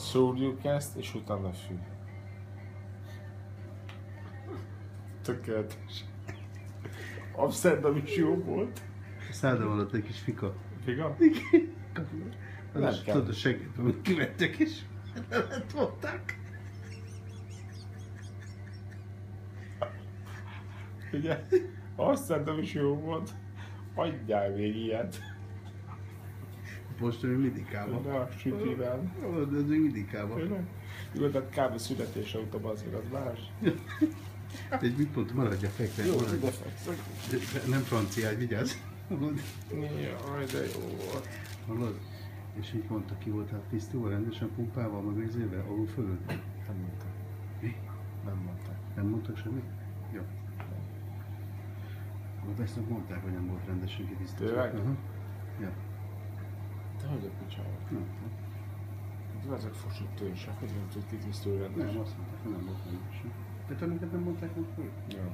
Szórjuk ezt, és utána fű. Tökéletes. Amsterdam is jó volt. Szállda alatt egy kis fika. Figa? Nem kell. Tudod, segítőt kivettek és lett voltak. Ugye? Amsterdam is jó volt. Adjál még ilyet. Most ő Midikában. Na, sütivel. Ez még Midikában. Jó, de kb. Születése óta bazzik, az más. Egy mit pont maradja fekve. Jó, ide fekszek. Nem franciáj, vigyázz. Jaj, de jó volt. Hallod? És így mondta, ki voltál tisztúval, rendesen pumpával, meg vízével, alul fölött? Nem mondtak. Mi? Nem mondtak. Nem mondtak semmit? Jó. Akkor ezt mondták, hogy nem volt rendesen kitisztítva. Tényleg? Ja. Te hogy a picsába? Ezek fosott törzsek, hogy nem tud kitisztulni rendesen. Nem, azt mondták, hogy nem volt rendesen. De amiket nem mondták, akkor? Ja.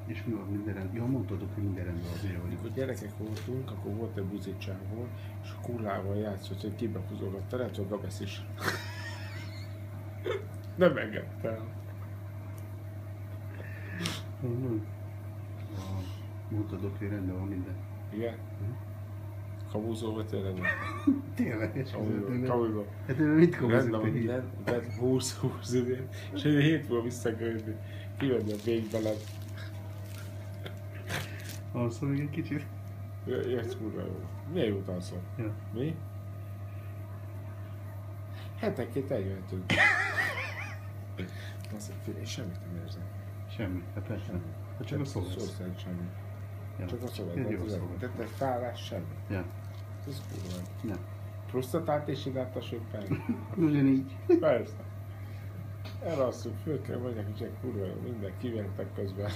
És mi van minden rendben? Ja, mondtad, hogy minden rendben azért vagy. Amikor gyerekek voltunk, akkor volt egy buzicsávó, és a kullával játszott, hogy kibehúzódott, lehet, hogy a Gabesz is. Nem engedte el. Mondtad, hogy rendben van minden. Igen? Kabúzó vagy tényleg van? Tényleg? Kabúzó. Hát mit kabúzok? Rendben van minden, de 20 idén, és egy hét múlva visszakörülni, kivenni a végbeled. Alszol még egy kicsit? Jössz kurva jó. Milyen jót alszol? Ja. Mi? Hetenként eljöhetünk. Azt mondja, én semmit nem érzem. Semmi, hát persze. Hát csak a szó Szó lesz. szerint semmi. Ja. Csak a szó Egy jó szó. Tehát egy fállás semmi. Ja. Ez kurva. Ja. Prostatát és idát éppen. Ugyanígy. Persze. Elalszunk, föl kell megyek, hogy csak kurva jó, minden kiventek közben.